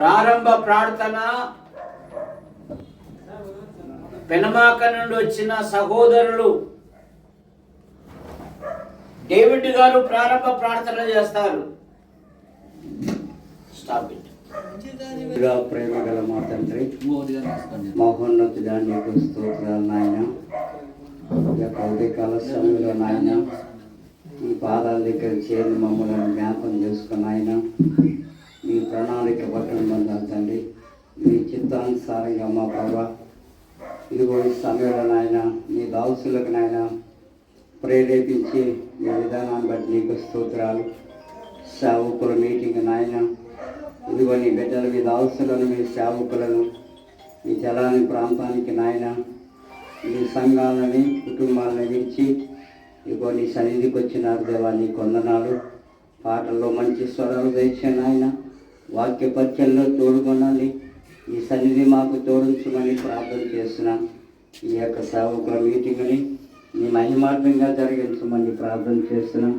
ప్రారంభ ప్రార్థన పెనమాక నుండి వచ్చిన సహోదరులు డేవిడ్ గారు ప్రారంభ ప్రార్థన చేస్తారు. ప్రేమ గల మా తండ్రి, మహోన్నతుడా నీకు స్తోత్రాలు నాయన. ఉదయకాల సమయంలో నాయన ఈ పాదాల దగ్గర చేరి మమ్మల్ని జ్ఞాపం చేసుకుని ఆయన మీ ప్రణాళిక పట్టణం పొందాలి తండ్రి. మీ చిత్తానుసారంగా మా ప్రభా ఇదిగో ఈ సమయంలో నాయన మీ దాసులకు నాయన ప్రేరేపించి మీ విధానాన్ని బట్టి నీకు స్తోత్రాలు. సేవకుల మీటింగ్ నాయన ఇదిగో నీ బిడ్డలు మీ దాసులను మీ సేవకులను ఈ జలాని ప్రాంతానికి నాయన మీ సంఘాలని కుటుంబాలను విడిచి ఇదిగో నీ సన్నిధికి వచ్చినారు దేవా, నీ కొందనాలు. పాటల్లో మంచి స్వరాలు తెచ్చాను ఆయన, వాక్య పద్యంలో తోడుకొనాలి. ఈ సన్నిధి మాకు తోడించమని ప్రార్థన చేస్తున్నాం. ఈ యొక్క సేవకుల మీటింగ్ని నీ మహిమార్థంగా జరిగించమని ప్రార్థన చేస్తున్నాం.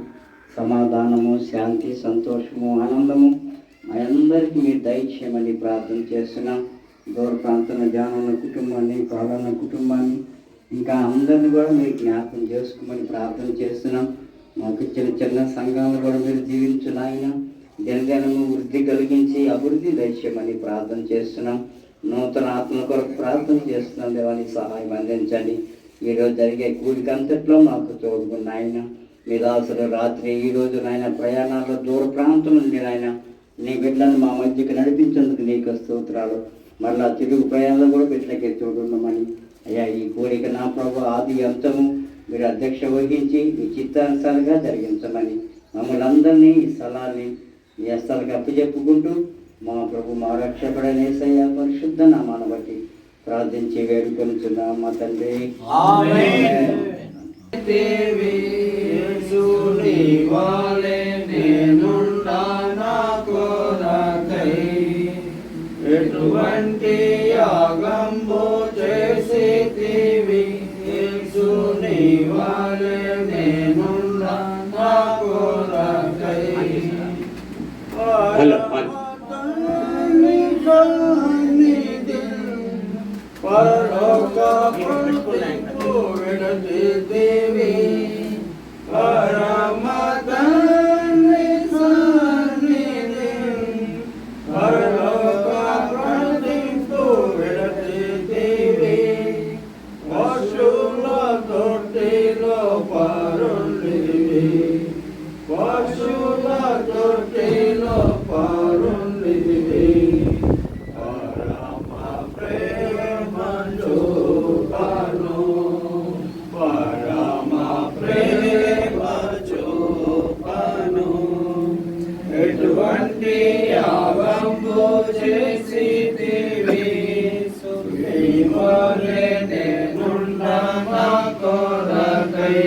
సమాధానము, శాంతి, సంతోషము, ఆనందము మా అందరికీ మీరు దయచేయమని ప్రార్థన చేస్తున్నాం. దూర ప్రాంతంలో జానున్న కుటుంబాన్ని, పాలన కుటుంబాన్ని ఇంకా అందరిని కూడా మీరు జ్ఞాపకం చేసుకోమని ప్రార్థన చేస్తున్నాం. మాకు చిన్న చిన్న సంఘాలను కూడా మీరు జీవించున్నాయన దినదినము వృద్ధి కలిగించి అభివృద్ధి దయచేయమని ప్రార్థన చేస్తున్నాం. నూతన ఆత్మ కొరకు ప్రార్థన చేస్తున్నాం. దేవానికి సహాయం అందించండి. ఈరోజు జరిగే కూడికంతట్లో మాకు తోడుకున్న ఆయన మీ దాసులు రాత్రి ఈరోజు నాయన ప్రయాణాల్లో దూర ప్రాంతం నుండి నాయన నీ బిడ్డలను మా మధ్యకి నడిపించేందుకు నీకు స్తోత్రాలు. మళ్ళా తిరుగు ప్రయాణంలో కూడా బిడ్డలకి తోడున్నామని అయ్యా ఈ కోరిక నా ప్రభు ఆది అంతము మీరు అధ్యక్ష వహించి మీ చిత్తానుసారంగా జరిగించమని మమ్మల్ని అందరినీ ఈ స్థలాన్ని మీ స్థలానికి అప్పచెప్పుకుంటూ మా ప్రభు మా రక్షకుడైన యేసయ్య పరిశుద్ధ నామాన్ని బట్టి ప్రార్థించి వేడుకొనుచున్నాం మా తండ్రి. ఎటువంటి యాగంబు చేసితివి యేసుని వలె నేనున్నా నా కొరకై. పరలోక ప్రభువు విడచితివి పరమ తండ్రి సన్నిధి. పరలోక ప్రభువు విడచితివి పశువుల తొట్టిలో పరుండివి. పశువుల తొట్టిలో పరుండివి. పరమ ప్రేమ చూపను, పరమ ప్రేమ చూపను. ఎటువంటి యాగంబు చేసితివి యేసుని వలె నేనున్నా నా కొరకై.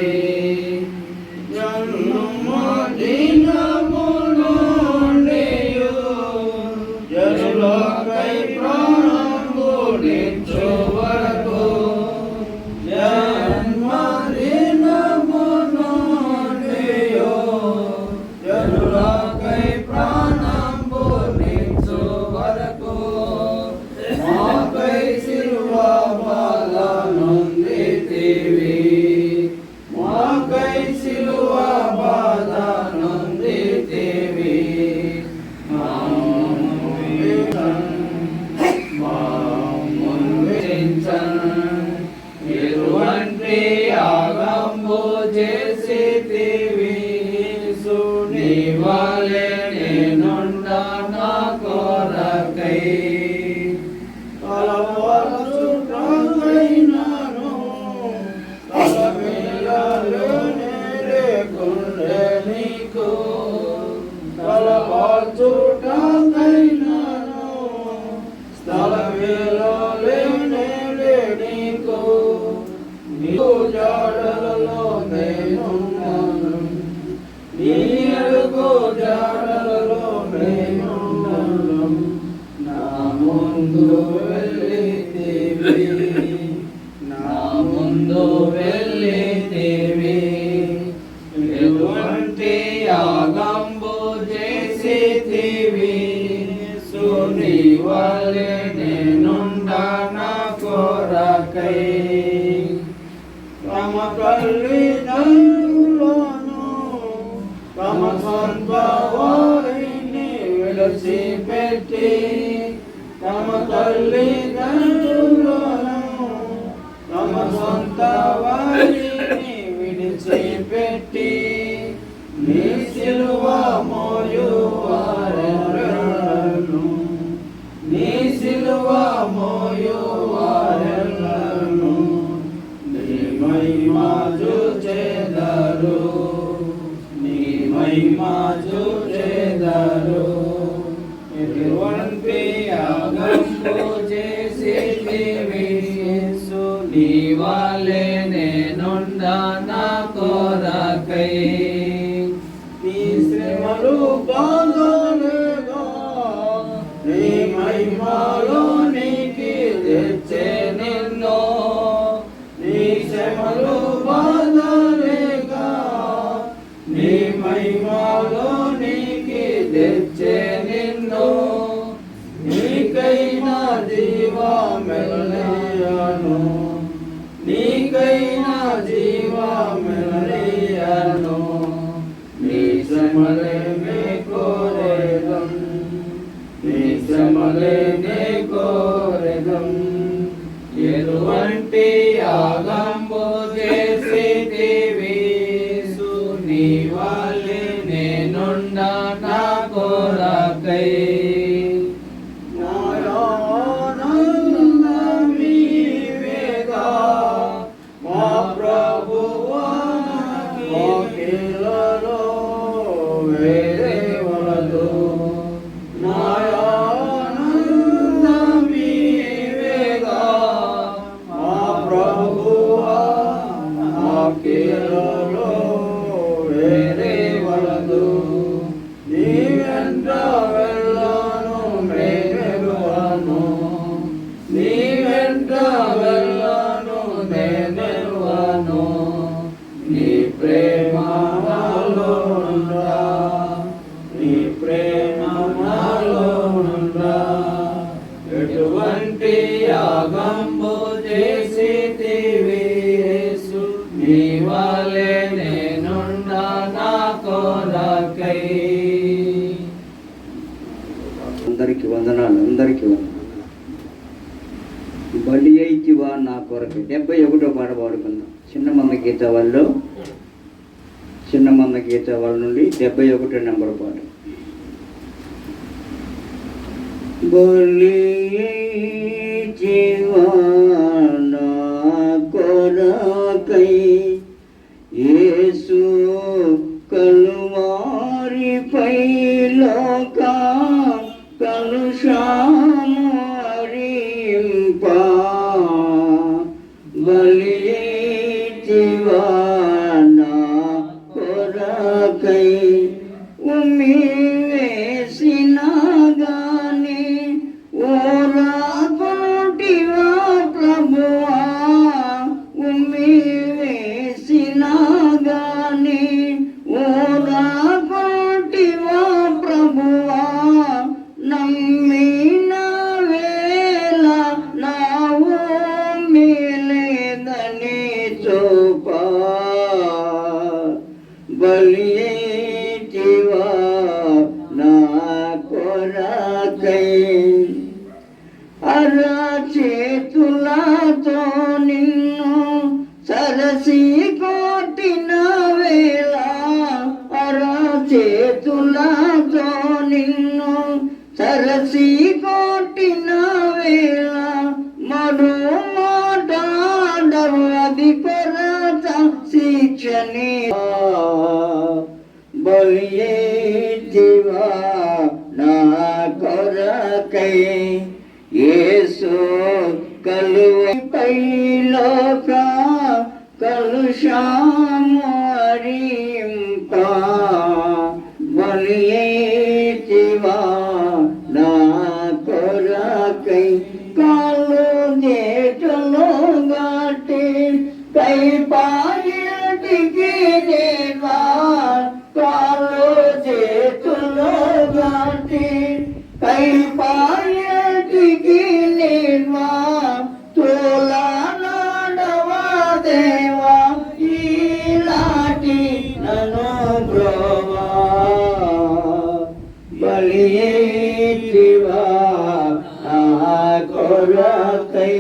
జన్మదినము నుండియు జనులకై ప్రాణము నిచ్చు వరకు. జన్మదినము నుండియు జనులకై ప్రాణము నిచ్చు వరకు. మాకై సిలువ బాధ నొందితివి. మాకై సిలువ బాధ నొందితివి. ఎటువంటి యాగంబు చేసితివి యేసుని వలె నేనున్నా నా కొరకై. తలవాల్చుటకైనను తలమీలలోనే లేకుండే నీకు. తలవాల్చుటకైనను స్థలమీలలోనే నీకు. నీకు జాడలలో నేనున్నాను, నీ అడుగు జాడలలో నేనున్నాను. నా ముందు వెళ్ళితివి, నా ముందు వెళ్ళితివి. ఎటువంటి యాగంబు చేసితివి యేసుని వలె నేనుండా నా కొరకై. తమ తల్లిదండ్రులను తమ సొంత వారిని విడిచిపెట్టి, తమ తల్లిదండ్రులను తమ సొంత వారిని విడిచిపెట్టి, నీ సిలువ మోయువారెల్లరను, నీ సిలువ మోయువారెల్లరను నీ మహిమ చూచెదరు, నీ మహిమ చూచెదరు. ఎటువంటి యాగంబు చేసితివి యేసు, నీ వలె నేనుండా నా కొరకై. నీ శ్రమలు బాధలుగా నీ మహిమలోనికి తెచ్చే నిన్ను, నీ శ్రమలు బాధలుగా నీ మహిమలోనికి తెచ్చే నిన్ను. నీకైనా జీవమెల్లయను, నీకైనా జీవమెల్లయను, నీ శ్రమలే నే కోరెదం, నీ శ్రమలే నే కోరెదం. ఎటువంటి యాగంబు చేసితివి యేసు, నీ వలె నేనుండా నా కొరకై. మా ప్రభువా వేరే వలదు, నాయానందమీవేగా మా ప్రభువా నాకేలలో వేరే వలదు. నీ వెంట వెళ్ళను నేనెరువను, నీ వెంట వెళ్ళను నేనెరువను. నీ ప్రేమ నాలో ఉందా, నీ ప్రేమ నాలో ఉందా. ఎటువంటి యాగంబు చేసితివి యేసు, నీ వలె నేనుండా నా కొరకై. అందరికీ వందనాలు, అందరికీ వందనాలు. బలి అయితివా నా కొరకు 71వ పాట పాడుకుందాం. చిన్నమంద గీత వాళ్ళు, చిన్నమంద గీత వాళ్ళ నుండి 71 నెంబర్ పాట. బలి అయితివా నా కొరకై యేసు, కలువారిపై లోక కలుషామరింప. బలి అయితివా నా కొరకై, ఉమ్మి వేసిన గాని ఓరాకుంటివా ప్రభువా, ఉమ్మి వేసిన గాని ఓరాకుంటివా ప్రభువా. నమ్మిన వేళ నా మేలేదని చూపా. బలి అయితివా నా కొరకై. అరచేతులతో నిన్ను సరసి కొట్టిన వేళ, అరచేతులతో నిన్ను సరసి కొట్టిన వేళ, మరో మాట్లాడవు అది కొరత శిక్షని. బలి అయితివా నా కొరకై యేసు, కలువపై లోక కలుషామరింప. బలి అయితివా నా కొరకై. కాలు చేతులు గాటి కై పాయటికి దేవా, కాలు చేతులు గాటి కై పాయ నా కొరకై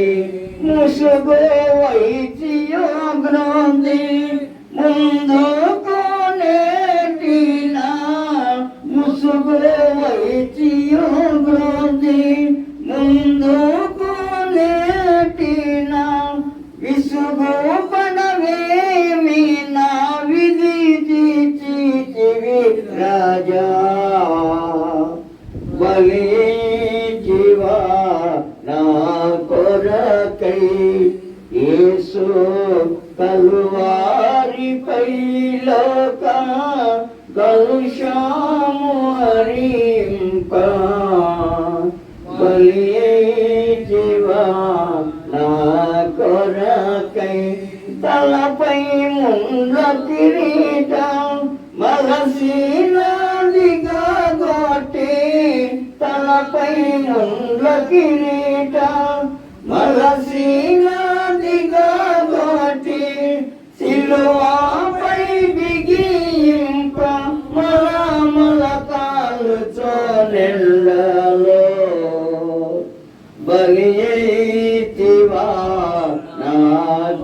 ముసుగు వైద్యో గ్రంథి ముందుకు నెట్టిన ముసుగు వైద్యో గ్రంథి ముందుకు నెట్టిన విసుగు పడవేమి నా విధి తీర్చితివి రాజా బలి జీవా నా కొరకై యేసు కలువారిపై లోక కలుషము హరింప బలి జీవా నా కొరకై తలపై ముండ్ల కిరీటం మలసినదిగా గొట్టి తలపై ముండ్ల కిరీటం మలసినదిగా గొట్టి సిలువపై బిగింప మలకాలుచో నెల్లలో బలియేతివా నా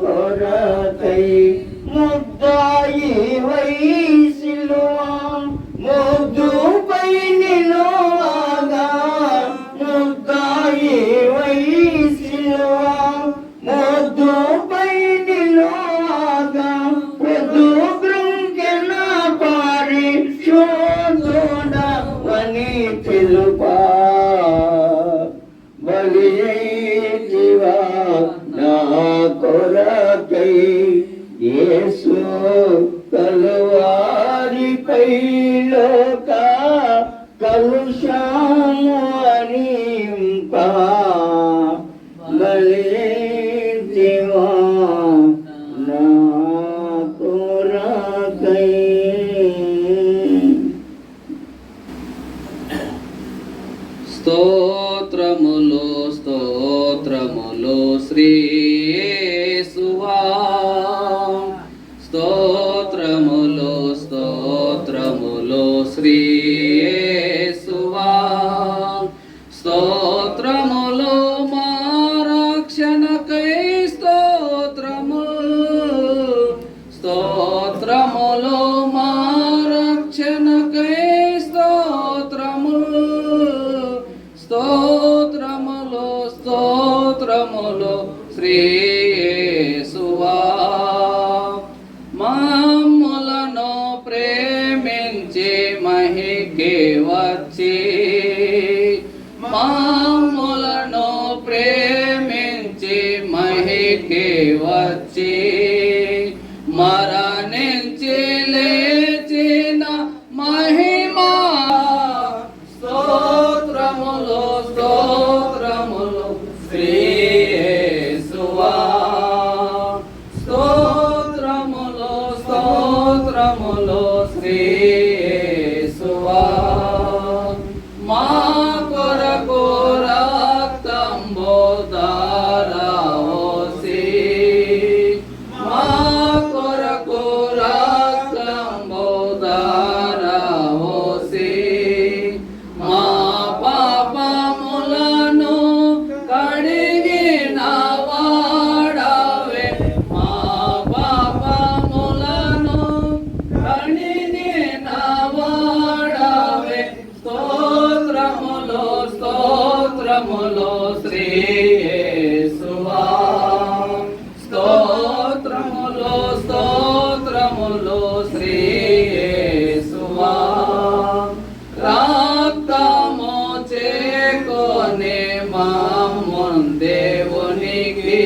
కొరకై ముద్దాయి వయసిలువా ముద్దుపై నిలువగా ముద్దాయి వయసిలువా ముద్దుపై నిలువగా పొద్దు గృంకెన పారి శోధుడవని తెలుపా బలియేతివా నా కొరకై యేసు కలువారిపై లోక కలుషము హరింప బలియేతివా నా కొరకై. స్తోత్రములు స్తోత్రములు శ్రీ యేసువా స్తోత్రములు స్తోత్రములు శ్రీ యేసువా స్తోత్రములు మా రక్షణకై స్తోత్రములు స్తోత్రములు మా రక్షణకై స్తోత్రములు స్తోత్రములు స్తోత్రములు శ్రీ యేసువా మమ్ములను ప్రేమించి మహికి వచ్చి మమ్ములను ప్రేమించి మహికి వచ్చి మరణించి లేచిన మహిమా స్తోత్రములు స్తోత్రములు శ్రీ యేసువా స్తోత్రములు స్తోత్రములు శ్రీ యేసువా మా కొరకు రక్తంబు ధారవోసి మా కొరకు రక్తంబు ధారవోసి మా పాపములను కడిగిన వాడవే మా పాపములను కడిగిన వాడవే స్తోత్రములు స్తోత్రములు శ్రీ యేసువా స్తోత్రములు స్తోత్రములు శ్రీ యేసువా రక్తము చేకొని మమ్మున్ దేవునికి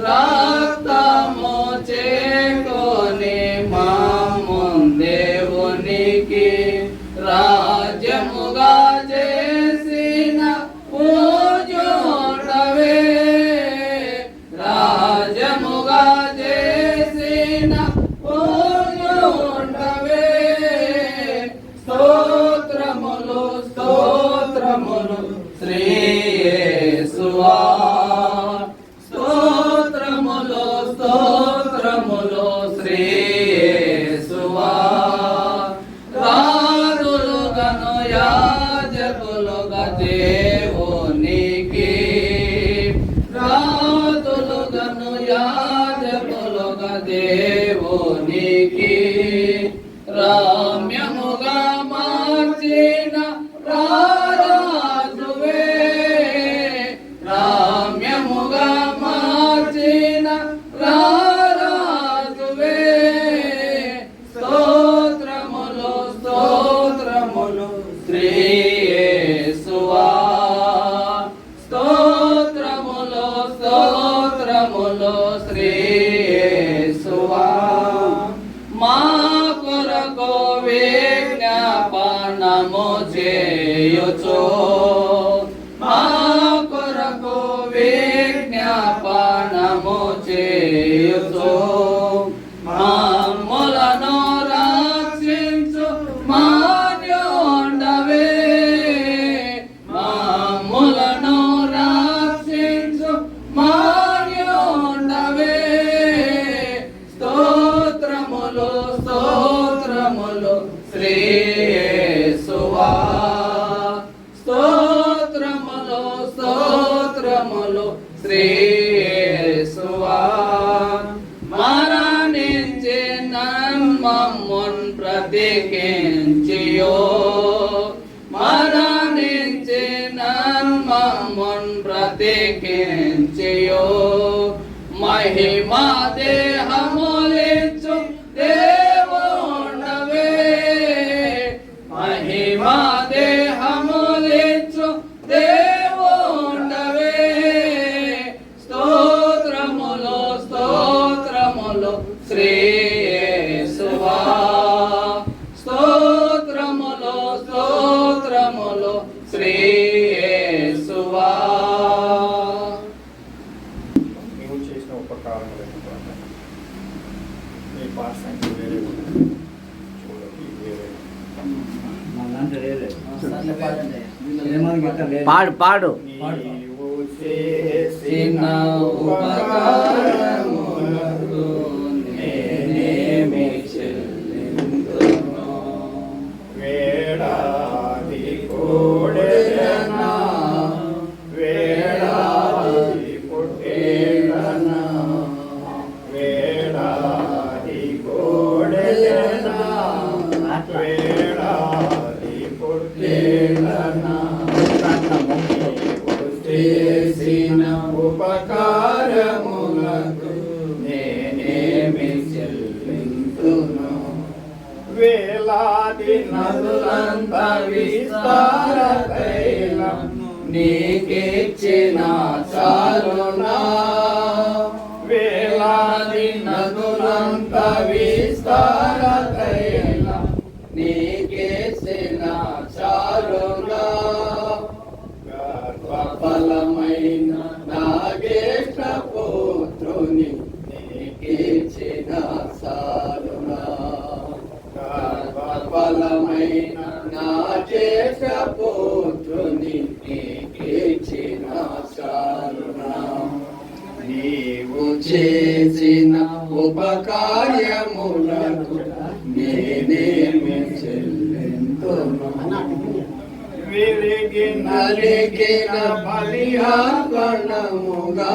రక్తము చేకొని మమ్మున్ దేవునికి రాజ్యముగా చేసిన పూజోడవే రాజ్యముగా చేసిన పూజోడవే స్తోత్రములు స్తోత్రములు శ్రీ దేవునికి రమ్యముగా మార్చిన రారాజువే రమ్యముగా మార్చిన రారాజువే స్తోత్రములు స్తోత్రములు శ్రీ యేసువా స్తోత్రములు స్తోత్రములు శ్రీ యేసువా మా కొరకు విజ్ఞాపనము చేయుచు మా కొరకు విజ్ఞాపనము చేయుచు మమ్ములను రక్షించు మాన్యోండవే మమ్ములను రక్షించు మాన్యోండవే స్తోత్రములు స్తోత్రములు శ్రీ యేసువా స్తోత్రములు స్తోత్రములు శ్రీ యేసువా మరణించి నన్మమ్మున్ బ్రతికించియో మరణించి నన్మమ్మున్ బ్రతికించియో మహిమా దేహములిచ్చు దేవుండవే మహిమా దేహములిచ్చు దేవుండవే స్తోత్రములు స్తోత్రములు శ్రీ యేసువా స్తోత్రములు స్తోత్రములు శ్రీ యేసువా నీవు చేసిన ఉపకారములను పొందండి. నీ పాఠశాల వేరే ఉంది. చూడండి వేరే మా దాంట్లో లేదు. సినిమా గీతం లేదు. పాడు పాడు నీవు చేసిన ఉపకారములకు నేనేమి చెల్లింతును వేడాది కోడెలనా వేడాది పొట్టేలనా వేడాది కోడెలనా వేడాది పొట్టేలనా చేసిన ఉపకారములకు నేనేమి చెల్లింతును వేలాది నదులంత విస్తార తైలం నీకిచ్చిన చాలునా వేలాది నదులంత విస్తార తైలం నీకిచ్చిన చాలునా ఫలమైన నాగేశ పుత్రుని నీకిచ్చిన సారునా ఫలమైన నాగేశ పుత్రుని నీకిచ్చిన సారునా నీవు చేసిన ఉపకార్యములకు నేనేమి చెల్లింతును విరిగి నలిగిన బలియార్పణముగా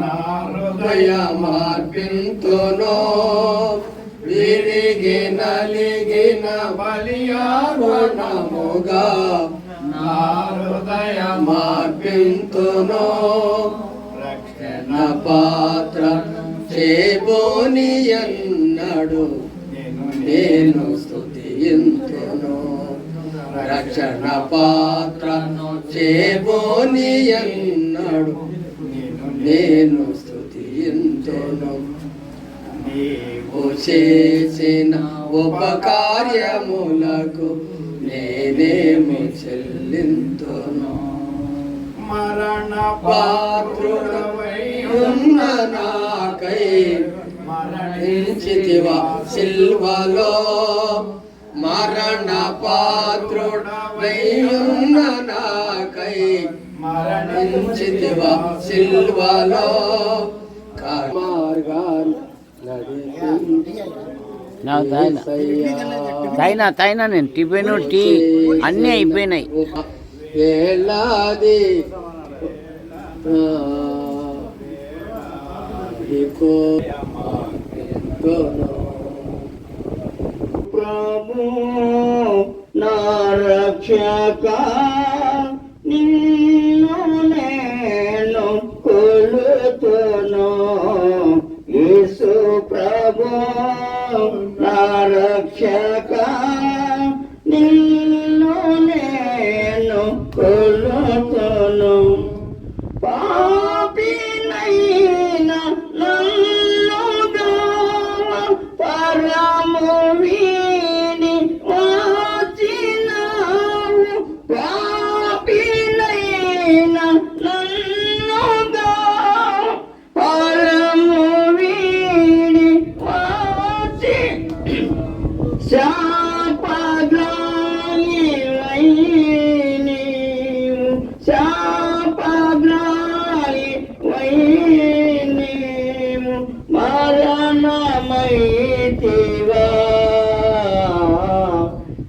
నా హృదయ మార్పింతును విరిగి నలిగిన బలియార్పణముగా నా హృదయ మార్పింతును రక్షణ పాత్ర చేబోని అన్నడు నేను స్తుతింతును రక్షణ పాత్రను చేబోని అన్నడు నేను స్తుతింతును నీవు చేసిన ఉపకార్యములకు నేనేమి చెల్లింతును మరణ పాత్రుడవై ఉన్న నాకై మరణించితివా సిల్వలో మరణ పాత్రుడవై ఉన్న నాకై మరణించితివా సిల్వలో మార్గాన్ని తైనా నేను టిఫిన్ టీ అన్నీ అయిపోయినాయి. వేలాది ప్రభు నా రక్షక నిన్ను నేను కొలుతును యేసు ప్రభు నా రక్షక నిన్ను నేను కొలుతును పాపినైన నన్నుగా పరము వీడి వచ్చినావు పాపినైన నన్నుగా పరము వీడి వచ్చి శాపగ్రాని నీవు శాపగ్రాని నీవు మరణమైతివా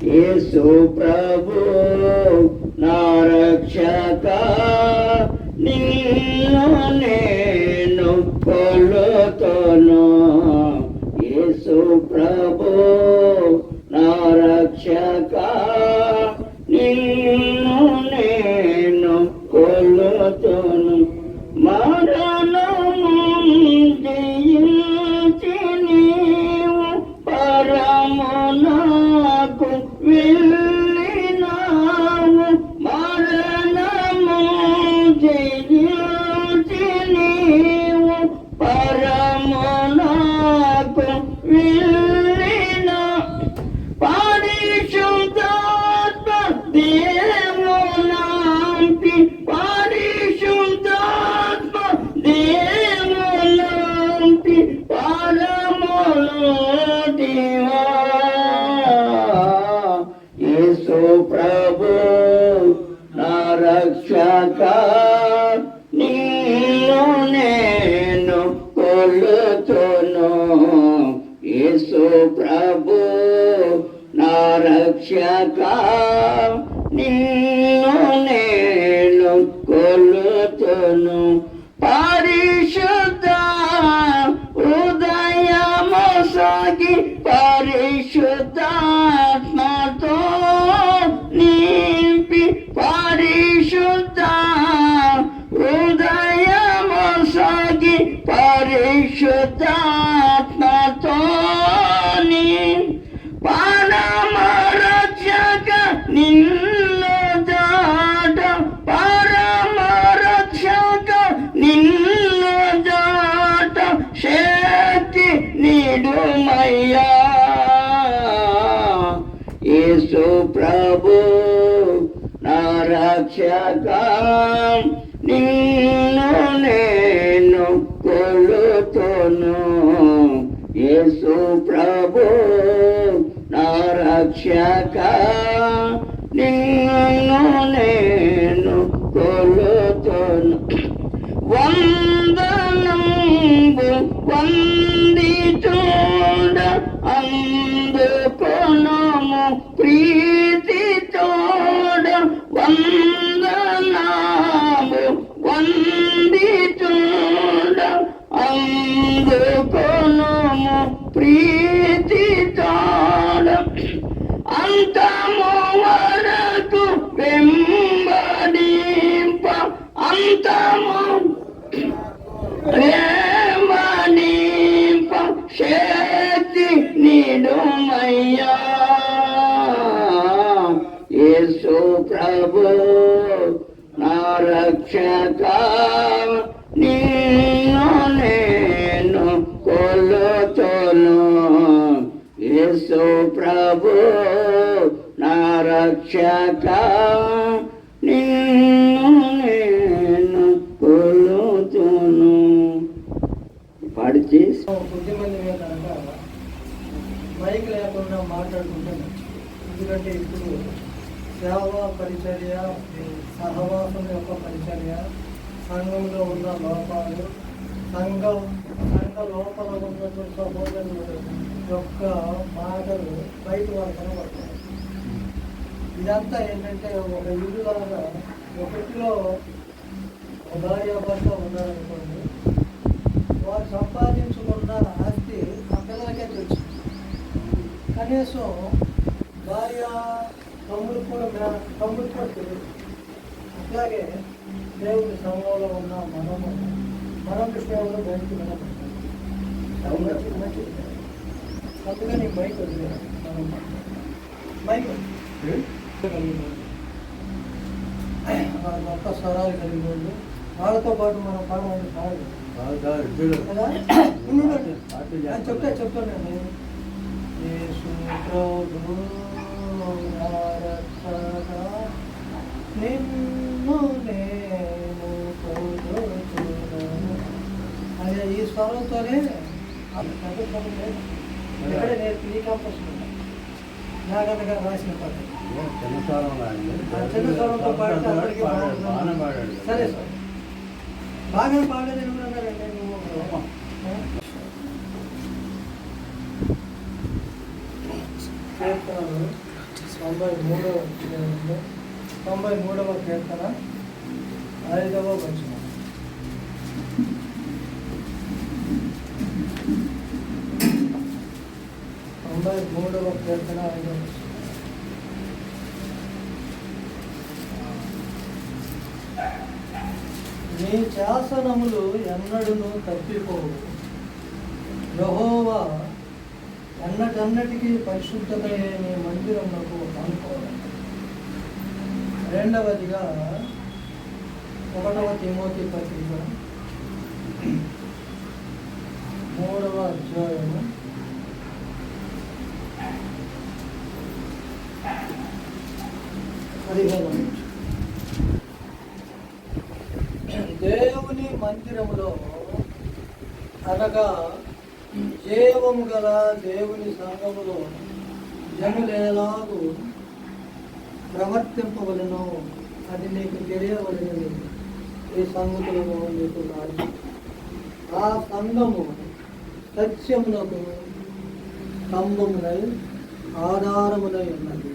యేసు ప్రభు నా రక్షక నిన్ను నేను కొలుతును యేసు ప్రభు నా రక్షక నిన్ను నేను కొలుతును మరణము జయించి నీవు పరమునకు వెళ్ళినావు మరణము జయించి నీవు పరమునకు వెళ్ళిన పరిశుద్ధాత్మ దేవునాంపి పరిశుద్ధాత్మ దేవునాంపి పరములోటివా యేసు ప్రభు నా రక్షక నిన్ను నేను కొలుతును యేసు ప్రభు నా రక్షక నిన్ను నేను కొలుతును పరిశుద్ధ హృదయము సాగి పరిశుద్ధాత్మతో నింపి పరిశుద్ధ హృదయము సాగి పరిశుద్ధాత్మతో పరమరక్షక నిన్ను దాట పరమరక్షక నిన్ను దాట శక్తి నిడుమయ్యా యేసు ప్రభు నా రక్షక నిన్ను నేను కొలుతును యేసు ప్రభు నా రక్షక నిన్ను నేను కొలుతును వందనంబు వంది చూడ అందుకొనుము ప్రీతి తోడ వందనాము వంది చూడ అందుకొనుము ప్రీతి తోడ అంతము వరకు వెంబడింప అంతము ప్రేమనింప శక్తి నిడుమయ్యా యేసు ప్రభు నా రక్షక నిన్ను నేను కొలుతును యేసు ప్రభు నా రక్షక నిన్ను నేను కొలుతును పాడి చేసి కొద్దిమంది మీద మైక్ లేకుండా మాట్లాడుకుంటున్నాం. ఎందుకంటే ఇప్పుడు సేవ పరిచర్య, సహవాసం యొక్క పరిచర్య, సంఘంలో ఉన్న లోపాలు, సంఘ లోపల ఉన్నటువంటి సహోదరుల యొక్క మాటలు బయట వాళ్ళు కనబడతాయి. ఇదంతా ఏంటంటే ఒక ఇల్లు లాగా, ఒకటిలో భార్య భర్త ఉన్నారనుకోండి, వారు సంపాదించుకున్న ఆస్తి ఆ పిల్లలకే తెలుసు. కనీసం భార్య తమ్ముడు కూడా తెలియదు. అట్లాగే దేవుని సంఘంలో ఉన్న మనకు సేవలో బయటకు మంచిది. అందుకని మైక్ వదిలేదు. మైక్ మొత్తం స్వరాలు కలిగి వాళ్ళు వాళ్ళతో పాటు మనం పాడమని పాడదు కదా. చెప్తాను యేసు ప్రభు నిన్ను నేను అదే ఈ స్వరంతోనే ఎక్కడ నేను ఈ కాంపస్ నాగన్నగా రాసిన పాట చిన్న స్వరంతో పాడితే అందరికీ సరే సార్ బాగా పాడేది ఎవరన్నారండి నువ్వు కీర్తనలు 93వ కీర్తన 5వ వచనం. నీ శాసనములు ఎన్నడూను తప్పిపోవు. యెహోవా ఎన్నటన్నటికీ పరిశుద్ధతయే నీ మందిరమునకు అనుకోవాలి. రెండవదిగా 1వ తిమోతి పత్రిక 3వ అధ్యాయము 15. దేవుని మందిరములో అనగా జీవము గల దేవుని సంఘములో జనులేలాగు ప్రవర్తింపవలను అది నీకు తెలియవలనని ఈ సంగతులను నీకు రాజు. ఆ సంఘము సత్యమునకు స్తంభమునై ఆధారమునై ఉన్నది.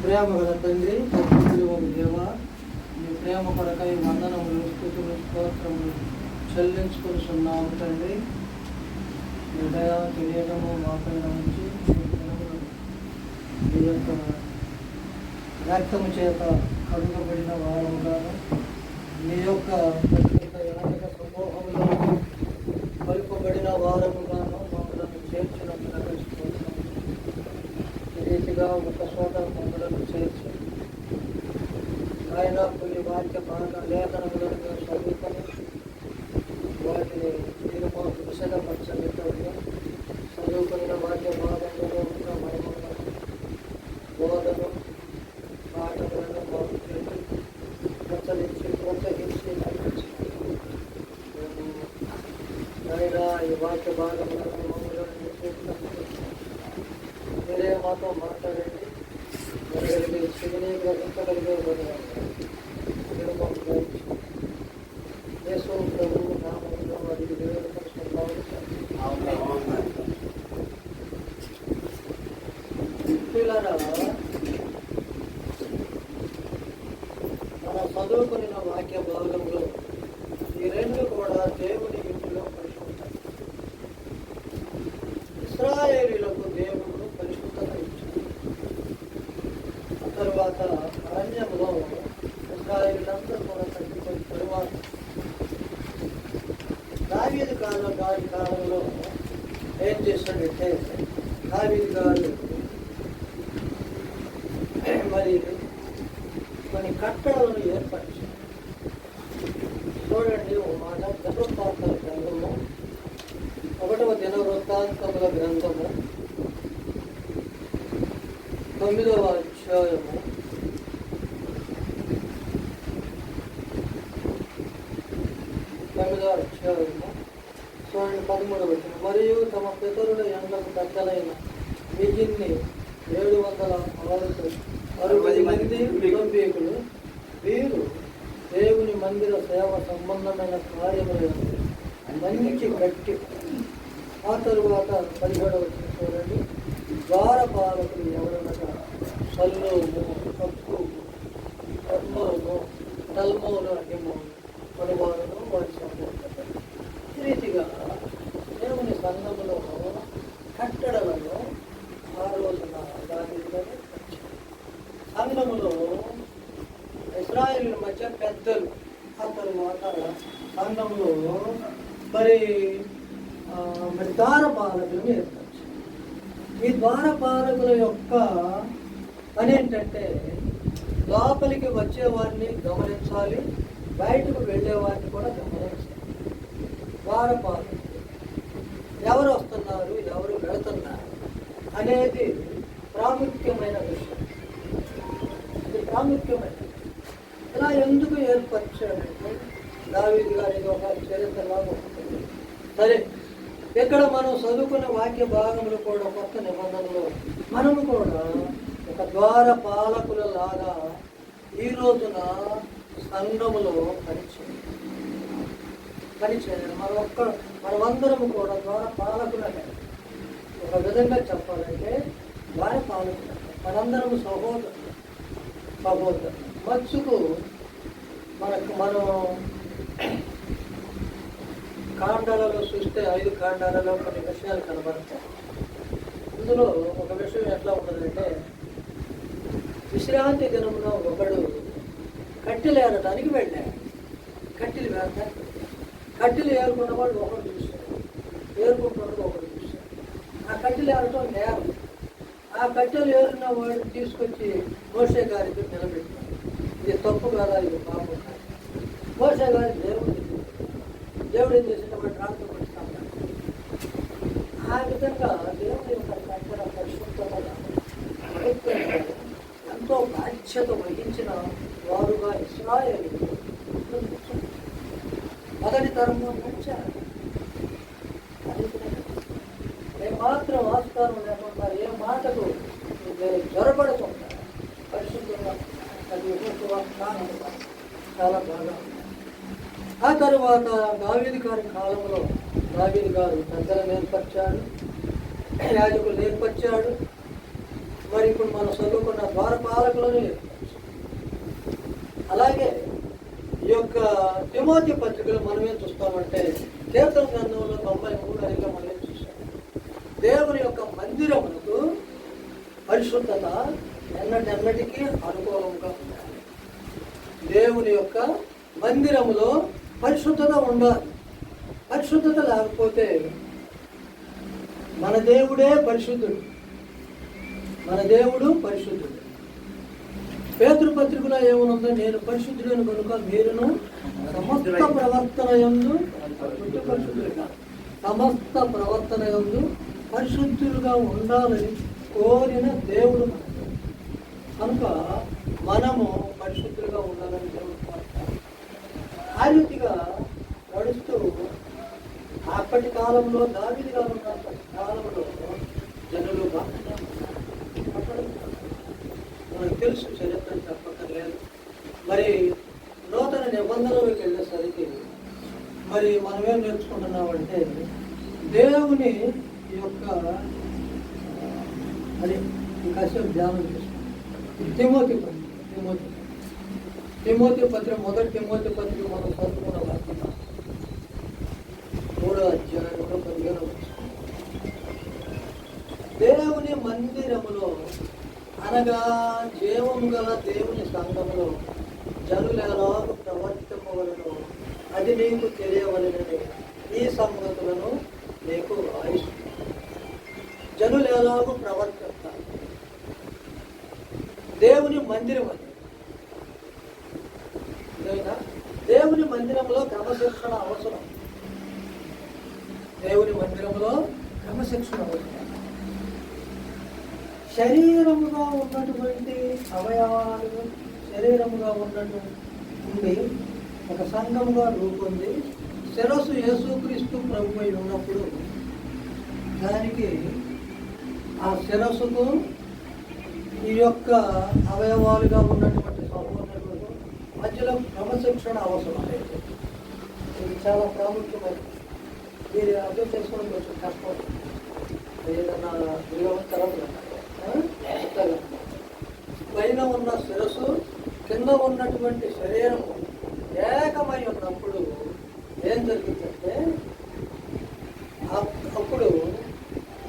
ప్రేమ గల తండ్రి, దేవా, నీ ప్రేమ కొరకై వందనములు, స్తుతులు, స్తోత్రములు చెల్లించుకొనిచున్నాము తండ్రి. నీ దయ తెలియడము మాపైన ఉంచి మీ యొక్క రక్తము చేత కడుగబడిన వారముగాను మీ యొక్క ప్రత్యేక యాజక సమూహంలో కలుపబడిన వారముగాను మమ్మలను చేర్చినందుకు ఈ రీతిగా ఒక చోట మమ్మలను చేర్చి ఆయన కొన్ని వాక్య భాగ లేఖనములను మేము చదువుకొని వాటిని మీరు మాకు విషదపరచలేదు. చదువుకున్న వాక్య భాగంలో ఉన్న మహిమలను బోధను పాఠములను మాకు చేసి ప్రచలించి ప్రోత్సహించి ఆయన ఈ వాక్య భాగములను మమ్మల్ని మీరే మాతో మాట్లాడండి. మనకి శివుని గ్రహించగలిగే మీరు మాకు యేసు ప్రభు నామములో వారికి వేడుకొనుచున్నాము. పిల్లరా, మనం చదువుకున్న వాక్య భాగంలో ఈ రెండు కూడా దేవుని ఇంటిలో పరిశుద్ధం. ఇశ్రాయేలీయులకు దేవుడు పరిశుద్ధత ఇచ్చాడు. తరువాత అరణ్యంలో ఇశ్రాయేలీయులందరూ కూడా తగ్గిపోయిన తరువాత దావీదు కాలంలో ఏం చేశాడంటే, దావీదు గారు మరి కొన్ని కట్టడలను ఏర్పరిచారు. చూడండి ఓ మాట, ధర్మశాస్త్ర గ్రంథము 1వ దినవృత్తాంతముల గ్రంథము 9వ అధ్యాయము 9వ అధ్యాయము చూడండి 13వ వచనం. మరియు తమ పితరుల ఎండకు పెద్దలైన మిగిలిని 760 మంది కుటుంబీకులు వీరు దేవుని మందిర సేవ సంబంధమైన కార్యములను మంచి గట్టి. ఆ తరువాత 17వ వచనం చూడండి. ద్వారపాలకులు ఎవరనగా సల్లోము, కక్కుము, కర్మోను, తల్మోను, అహిమోను కొనువారును వారి సంబంధం. ఈ రీతిగా దేవుని సంఘములో కట్టడ ఇశ్రాయేలు మధ్య పెద్దలు, ఆ తరువాత సంఘంలో మరి ద్వారపాలకులను ఏర్పరిచారు. ఈ ద్వారపాలకుల యొక్క పని ఏంటంటే లోపలికి వచ్చేవారిని గమనించాలి, బయటకు వెళ్ళేవారిని కూడా గమనించాలి. ద్వారపాలకులు ఎవరు వస్తున్నారు, ఎవరు వెళుతున్నారు అనేది ప్రాముఖ్యమైన విషయం. ఇది ప్రాముఖ్యమైన ఇలా ఎందుకు ఏర్పరిచాడంటే దావీదు గారి ఒక చరిత్రలాగా ఉంటుంది. సరే, ఇక్కడ మనం చదువుకున్న వాక్య భాగంలో కూడా కొత్త నిబంధనలు మనము కూడా ఒక ద్వారపాలకుల లాగా ఈ రోజున సంఘములో పనిచేయాలి. మనమందరము కూడా ద్వారపాలకులనే. ఒక విధంగా చెప్పాలంటే ద్వారపాలకులు మనందరము సహోదరులు. మత్స్సుకు మనం కాండాలలో చూస్తే 5 కాండాలలో కొన్ని విషయాలు కనబడతాయి. ఇందులో ఒక విషయం ఎట్లా ఉంటుందంటే విశ్రాంతి దినమున ఒకడు కట్టెలు ఏరటానికి వెళ్ళాడు. కట్టెలు ఏరుకున్న వాళ్ళు ఒకడు చూశాడు, ఏరుకుంటున్నప్పుడు ఒకడు చూశాడు. ఆ కట్టెలు ఏరటం నేరం. ఆ కట్టెలు ఏరిన వాడు తీసుకొచ్చి మోషే గారికి నిలబెట్టాడు. ఇది తప్పు కదా, ఇది పాపం కాదు. మోషే గారి దేవుడు ఏం చేసిన వాడు రాత్రి పడుతున్నాడు. ఆ విధంగా దేవుడి యొక్క కట్టడ పరిశుద్ధంగా ఎంతో బాధ్యత వహించిన వారుగా ఇశ్రాయేలు మొదటి తరంలో నడిచారు. ఏమాత్రం ఆస్కారం లేకుండా, ఏ మాటకు జ్వరపడకుండా పరిశుద్ధంగా అది చాలా బాగా. ఆ తరువాత దావీదు గారి కాలంలో దావీదు గారు పెద్దలను ఏర్పరిచాడు, యాజకులు ఏర్పరిచాడు. మరి ఇప్పుడు మనం చదువుకున్న ద్వారపాలకులను ఏర్పరిచాడు. అలాగే ఈ యొక్క తిమోతి పత్రికలు మనం ఏం చూస్తామంటే కీర్తన గ్రంథంలో 93 మనం ఏం చూస్తాం, దేవుని యొక్క మందిరమునకు పరిశుద్ధత ఎన్నటికీ అనుకూలంగా ఉండాలి. దేవుని యొక్క మందిరములో పరిశుద్ధత ఉండాలి. పరిశుద్ధత లేకపోతే మన దేవుడే పరిశుద్ధుడు. పేతురు పత్రికలో ఏమనుందో, నేను పరిశుద్ధుడని కనుక మీరును సమస్త ప్రవర్తన యందు పరిశుద్ధులుగా ఉండాలని కోరిన దేవుడు కనుక మనము పరిశుద్ధులుగా ఉండాలని దేవుడు కోరుతాడు. ఆ రీతిగా నడుస్తూ అప్పటి కాలంలో దావీదు గారు ఉన్న కాలంలో జనులు మనకు తెలుసు, చరిత్ర చెప్పక్కర్లేదు. మరి నూతన నిబంధనలోకి వెళ్ళేసరికి మరి మనం ఏం నేర్చుకుంటున్నామంటే దేవుని యొక్క అది కాసేపు ధ్యానం చేసుకుంటాం. తిమోతి పత్రిక మొదటి తిమోతి పత్రిక మనం చదువుకున్న వాక్యం 3వ అధ్యాయంలో 15వ వచనం. దేవుని మందిరములో అనగా జీవము గల దేవుని సంఘములో జనులెలాగ ప్రవర్తింపవలెనో అది నీకు తెలియవలెనని ఈ సంగతులను నీకు రాయిస్తున్నాను. జనులు ఎలాగో ప్రవర్తిస్తారు. దేవుని మందిరం అది. దేవుని మందిరంలో క్రమశిక్షణ అవసరం. శరీరముగా ఉన్నటువంటి అవయవాలు శరీరముగా ఉండి ఒక సంఘముగా రూపొంది శిరస్సు యేసుక్రీస్తు ప్రభువై ఉన్నప్పుడు దానికి ఆ శిరస్సుకు ఈ యొక్క అవయవాలుగా ఉన్నటువంటి సహోదరులకు మధ్యలో క్రమశిక్షణ అవసరం. ఇది చాలా ప్రాముఖ్యమైనది. మీరు అర్థం చేసుకోవడం కొంచెం కష్టం. ఏదన్నా పైన ఉన్న శిరస్సు కింద ఉన్నటువంటి శరీరం ఏకమై ఉన్నప్పుడు ఏం జరుగుతుందంటే అప్పుడు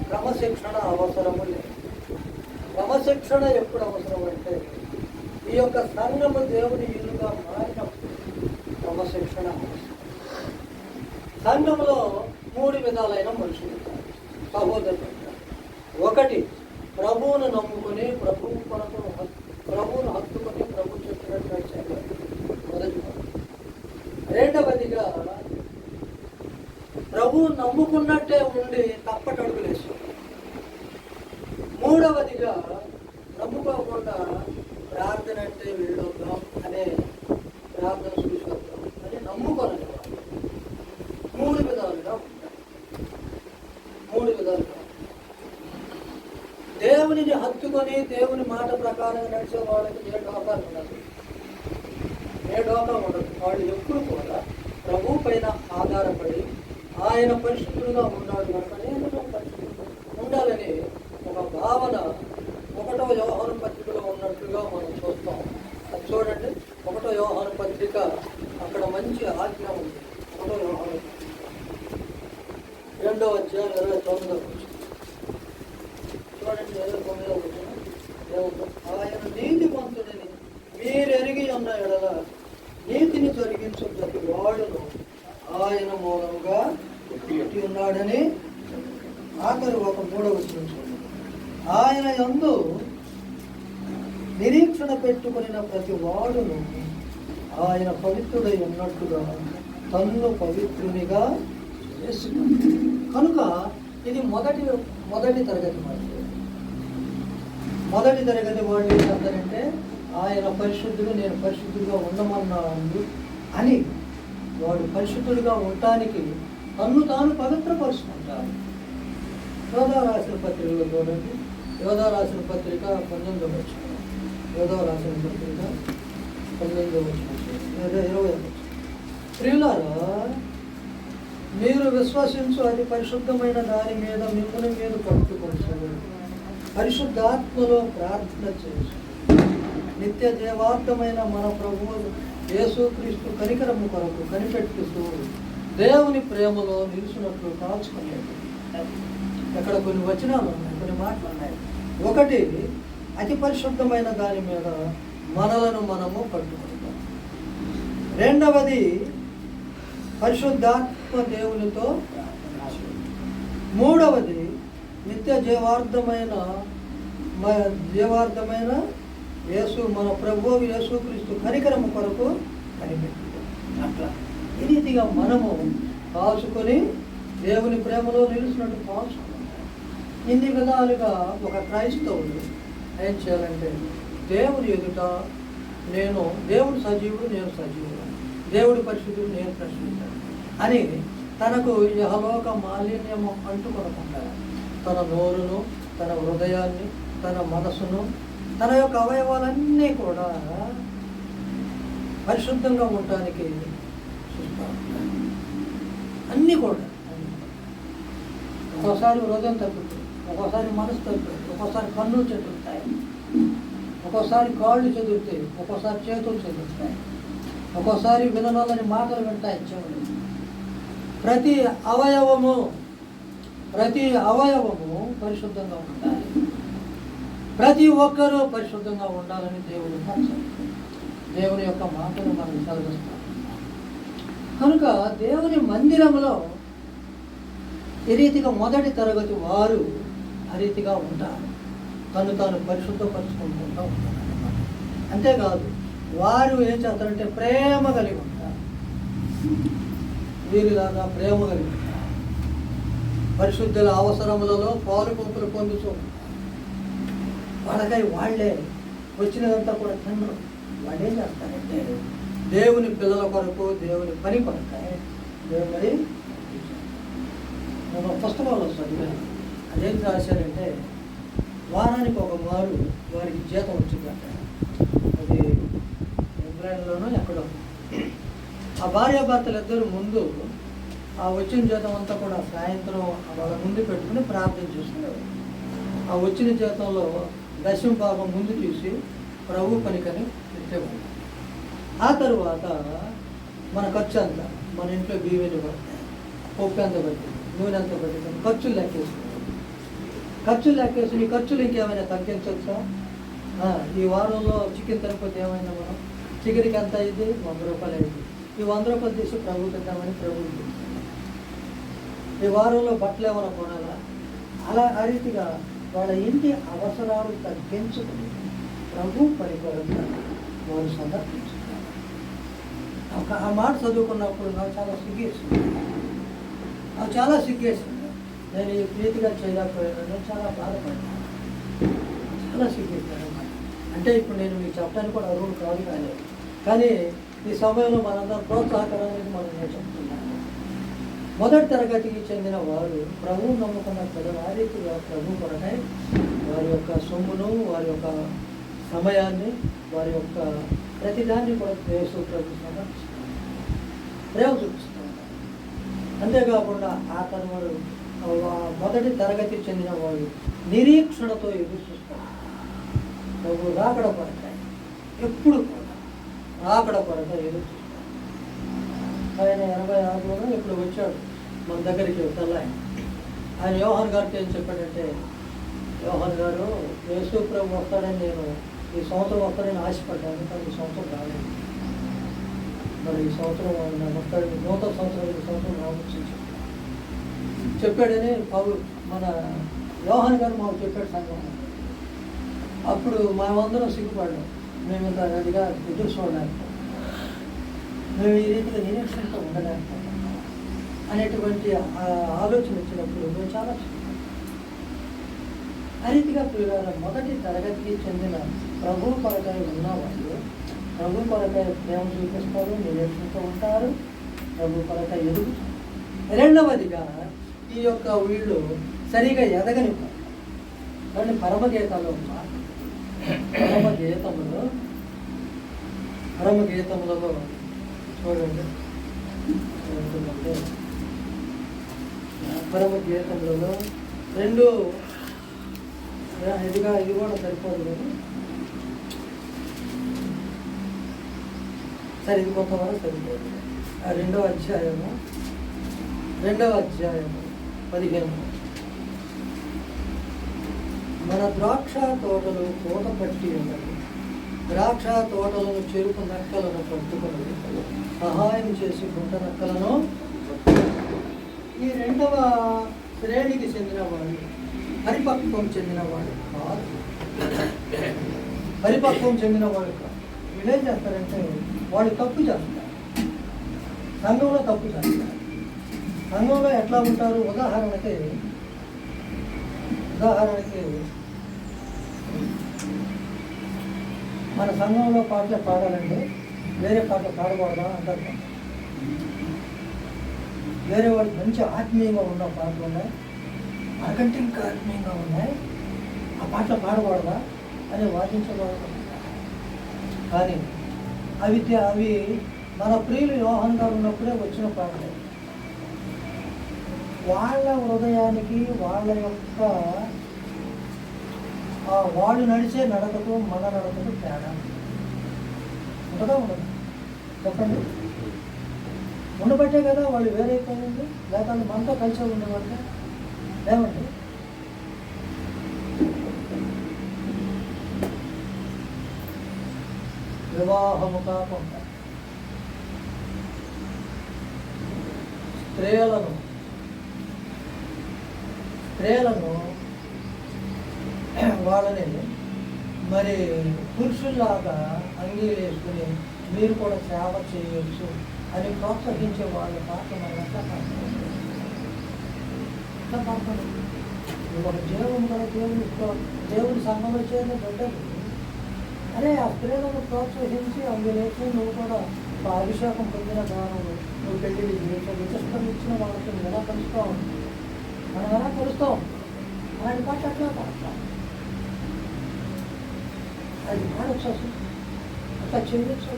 క్రమశిక్షణ అవసరము లేదు. క్రమశిక్షణ ఎప్పుడు అవసరం అంటే ఈ యొక్క సంఘము దేవుని ఇల్లుగా మారినప్పుడు క్రమశిక్షణ అవసరం. సంఘంలో 3 విధాలైన మనుషులు ఉంటారు, సహోదరులు ఉంటారు. ఒకటి, ప్రభువును నమ్ముకొని ప్రభువు కొరకు ప్రభువును హత్తుకొని ప్రభు చెప్పినట్టు నడిచారు, మొదటి మాట. రెండవదిగా ప్రభువు నమ్ముకున్నట్టే ఉండి తప్పటడుగులు వేశారు. మూడవదిగా నమ్ముకోకుండా ప్రార్థన అంటే వెళ్ళొద్దాం అనే ప్రార్థన చూసొద్దాం అని నమ్ముకోలేదు. 3 విధాలుగా ఉంటాయి. 3 విధాలుగా దేవునిని హత్తుకొని దేవుని మాట ప్రకారం నడిచే వాళ్ళకి ఏ డోకాలు ఉండదు, ఏ డోకా ఉండదు. వాళ్ళు ఎప్పుడు కూడా ప్రభు పైన ఆధారపడి ఆయన పరిశుద్ధుడుగా ఉన్నాడు కనుక నేను పరిశుద్ధుడు ఉండాలని ఒక భావన 1వ యోహాను పత్రికలో ఉన్నట్లుగా మనం చూస్తాం. అది చూడండి, 1వ యోహాను పత్రిక, అక్కడ మంచి ఆజ్ఞ ఉంది. 1వ యోహాను 2వ అధ్యాయం 29వ వచనం చూడండి. 29వ వచనం ఏముందో, ఆయన నీతిమంతుడని మీరు ఎరిగి ఉన్న ఎడల నీతిని జరిగించు ప్రతి వాడును ఆయన మూలంగా పుట్టి ఉన్నాడని. ఆఖరి ఒక 3వ వచనం చూడండి, ఆయన యందు నిరీక్షణ పెట్టుకున్న ప్రతి వాడును ఆయన పవిత్రుడై ఉన్నట్టుగా తన్ను పవిత్రునిగా చేసుకున్నాడు. కనుక ఇది మొదటి తరగతి వాళ్ళు. మొదటి తరగతి వాళ్ళు ఏం చెప్తారంటే ఆయన పరిశుద్ధుడు, నేను పరిశుద్ధుడిగా ఉండమన్నాడు అని వాడు పరిశుద్ధుడిగా ఉండటానికి తన్ను తాను పవిత్రపరుచుకుంటారు. యోధా రాసిన పత్రికలో చూడండి, యోధా రాసిన పత్రిక 19వ వచనం, యోధా రాసిన పత్రిక 19వ వచనం, 20వ వచనం. ప్రియులారా, మీరు విశ్వసించు అతి పరిశుద్ధమైన దాని మీద మిమ్మల్ని మీరు పట్టుకొచ్చారు, పరిశుద్ధాత్మలో ప్రార్థన చేసి నిత్య దేవార్థమైన మన ప్రభువు యేసుక్రీస్తు కనికరము కొరకు కనిపెట్టుతూ దేవుని ప్రేమలో నిలిచినట్లు కాల్చుకునేది. ఇక్కడ కొన్ని వచనాలు ఉన్నాయి, కొన్ని మాటలు ఉన్నాయి. ఒకటి, అతి పరిశుద్ధమైన దాని మీద మనలను మనము పట్టుకుంటాం. రెండవది, పరిశుద్ధాత్మ దేవునితో. మూడవది, నిత్య జీవార్థమైన యేసు మన ప్రభువు యేసుక్రీస్తు కనికరము కొరకు కనిపెట్టాం. అట్లా ఈ రీతిగా మనము కాల్చుకొని దేవుని ప్రేమలో నిలిచినట్టు కాల్చుకున్నాం. ఇన్ని విధాలుగా ఒక క్రైస్తవుడు ఏం చేయాలంటే దేవుని ఎదుట నేను దేవుడు సజీవుడు, నేను సజీవుడు, దేవుడి పరిశుద్ధుడు, నేను పరిశుద్ధుడు అని తనకు యహలోక మాలిన్యము అంటుకొనకుండా తన నోరును, తన హృదయాన్ని, తన మనసును, తన యొక్క అవయవాలన్నీ కూడా పరిశుద్ధంగా ఉండటానికి చూస్తాను. అన్నీ కూడా ఒక్కోసారి హృదయం తగ్గుతుంది, ఒక్కోసారి మనసు తగ్గుతుంది, ఒక్కోసారి కన్నులు చెదురుతాయి, ఒక్కోసారి కాళ్ళు చెదురుతాయి, ఒక్కోసారి చేతులు చెదురుతాయి, ఒక్కోసారి విననొల్లని మాటలు వింటాయి చెవులు. ప్రతి అవయవము పరిశుద్ధంగా ఉండాలి. ప్రతి ఒక్కరూ పరిశుద్ధంగా ఉండాలని దేవుడు దేవుని యొక్క మాటలు మనం చదివిస్తాం. కనుక దేవుని మందిరంలో ఈ రీతిగా మొదటి తరగతి వారు ఆ రీతిగా ఉంటారు, తను తాను పరిశుద్ధపరుచుకుంటూ ఉంటారు. అంతేకాదు వారు ఏం చేస్తారంటే ప్రేమ కలిగి ఉంటారు, వీరిలాగా ప్రేమ కలిగి ఉంటారు. పరిశుద్ధుల అవసరములలో పాలు పంపులు పొందుతూ వాళ్ళకై వాళ్ళే వచ్చినదంతా కూడా తినరు. వాళ్ళు ఏం చేస్తారంటే దేవుని పిల్లల కొరకు, దేవుని పని కొరకై దేవుని నేను పుస్తకంలో చదివాను. అదేం రాశారంటే వారానికి ఒక మారు వారికి జీతం వచ్చిందంట. అది ఇంగ్లాండ్లోనూ ఎక్కడో. ఆ భార్యాభర్తలు ఇద్దరు ముందు ఆ వచ్చిన జీతం అంతా కూడా సాయంత్రం వాళ్ళ ముందు పెట్టుకుని ప్రార్థన చేసుకునేవారు. ఆ వచ్చిన జీతంలో 10వ భాగం ముందు తీసి ప్రభు పనికని పెట్టేవాళ్ళు. ఆ తరువాత మన ఖర్చు అంతా, మన ఇంట్లో బియ్యం పడతాయి, పప్పు ఎంత పడుతుంది, నూనె ఎంత పడుతుంది, ఖర్చులు లెక్కేసుకునేవాళ్ళు. ఖర్చులు లెక్కేసి ఈ ఖర్చులు ఇంకేమైనా తగ్గించవచ్చా, ఈ వారంలో చికెన్ తినకపోతే ఏమైందా మనం? చికెన్కి ఎంత అయింది? 100 రూపాయలు అయింది. ఈ 100 రూపాయలు తీసి ప్రభువుకి ఇద్దామని ప్రభువుకి. ఈ వారంలో బట్టలు ఏమైనా కొనాలా? ఆ రీతిగా వాళ్ళ ఇంటి అవసరాలు తగ్గించుకుని ప్రభు పరిపాలన వారు సమర్పించుకున్నారు. ఆ మాట చదువుకున్నప్పుడు నాకు చాలా సిగ్గేసింది. నేను ఈ ప్రీతిగా చేయలేకపోయాను. నేను చాలా బాధపడ్డాను, చాలా సిగ్గేసాను అన్నమాట. అంటే ఇప్పుడు నేను మీకు చెప్పడానికి కూడా అరువులు కాదు, కానీ ఈ సమయంలో మనందరం ప్రోత్సాహకరానికి నేను చెప్తున్నాను. మొదటి తరగతికి చెందిన వారు ప్రభువు నమ్ముకున్న ప్రజలు ఆ రీతిగా ప్రభు కొరకై వారి యొక్క సొమ్మును, వారి యొక్క సమయాన్ని, వారి యొక్క ప్రతిదాన్ని కూడా యేసు ప్రభు సమర్పిస్తున్నారు, ప్రేమ చూపిస్తున్నారు. అంతేకాకుండా వారు మొదటి తరగతి చెందిన వారు నిరీక్షణతో ఎదురు చూస్తారు. ప్రభు రాకడ కొరకై ఎప్పుడు కూడా రాకడ కొరకై ఎదురు చూస్తారు. ఆయన 86లో ఇప్పుడు వచ్చాడు మన దగ్గరికి తెల్లాయన. ఆయన యోహాన్ గారికి ఏం చెప్పాడంటే, యోహాన్ గారు యేసు ప్రభు వస్తాడని నేను ఈ సంవత్సరం వస్తాడని ఆశపడ్డాను, కానీ ఈ సంవత్సరం రాలేదు. మరి ఈ సంవత్సరం వస్తాడని, నూతన సంవత్సరం ఈ సంవత్సరం రావచ్చు చెప్పాడని మన యోహాన్ గారు మాకు చెప్పాడు సంఘం. అప్పుడు మేమందరం సిగ్గుపడ్డాం. మేము ఇంత అదిగా ఎదురు చూడలేకపోతాం, మేము ఈ రీతిగా నిరీక్షణతో ఉండలేకపోతాం అనేటువంటి ఆలోచన వచ్చినప్పుడు మేము చాలా ఆ రీతిగా మొదటి తరగతికి చెందిన ప్రభు కొరకై ఉన్నవాళ్ళు ప్రభు కొరకై ప్రేమ చూపిస్తారు, నిరీక్షణతో ఉంటారు, ప్రభు కొరకై ఎదుగుతారు. రెండవదిగా ఈ యొక్క వీళ్ళు సరిగా ఎదగని కానీ పరమగీతంలో చూడండి, పరమగీతములలో 2 ఇది కూడా సరిపోదు కానీ సరే ఇది కొంతవరకు సరిపోదు. 2వ అధ్యాయము 15. మన ద్రాక్ష తోటలు కోత పట్టి ఉన్నది, ద్రాక్ష తోటలను చెరుకు నక్కలను పట్టుకుని సహాయం చేసి గుంట నక్కలను. ఈ 2వ శ్రేణికి చెందిన వాళ్ళు పరిపక్వం చెందిన వాళ్ళు కాదు. పరిపక్వం చెందిన వాళ్ళు కాదు. వీళ్ళు ఏం చేస్తారంటే వాళ్ళు తప్పు చేస్తారు, సంఘంలో తప్పు చేస్తారు. సంఘంలో ఎట్లా ఉంటారు? ఉదాహరణకి మన సంఘంలో పాటలు పాడాలంటే వేరే పాటలు పాడకూడదా అంటారు. వేరే వాళ్ళు మంచి ఆత్మీయంగా ఉన్న పాటలు ఉన్నాయి, మనకంటే ఇంకా ఆత్మీయంగా ఉన్నాయి, ఆ పాటలు పాడకూడదా అని వాదించకూడదు. కానీ అవి మన ప్రియులు యోహాన్ గారు ఉన్నప్పుడే వచ్చిన పాటలు. వాళ్ళ హృదయానికి వాళ్ళ యొక్క వాళ్ళు నడిచే నడకకు మన నడకకు తేడా ఉంటుందా? ఉండదు చెప్పండి. ఉండబట్టే కదా వాళ్ళు వేరైపోయింది, లేకపోతే మనతో కలిసి ఉండేవాళ్ళు ఏమండి? వివాహము కాకుండా స్త్రీలను వాళ్ళని మరి పురుషుల్లాగా అంగీలు వేసుకుని మీరు కూడా సేవ చేయవచ్చు అని ప్రోత్సహించే వాళ్ళ పాత్ర మనం ఎట్లా పాడతారు? ఒక దేవుని కదా, దేవుడి సంఘంలో చేరిన బిడ్డలు అరే ఆ స్త్రీలను ప్రోత్సహించి అందులోకి నువ్వు కూడా అభిషేకం పొందిన కారణంలో నువ్వు పెళ్లి విచక్షణ ఇచ్చిన వాళ్ళకి నువ్వు ఎలా కలుస్తావు? మనం ఎలా కలుస్తాం? అలాంటి పాట అట్లా పాడతాం. అది పాడొచ్చు, అట్లా చేయొచ్చు,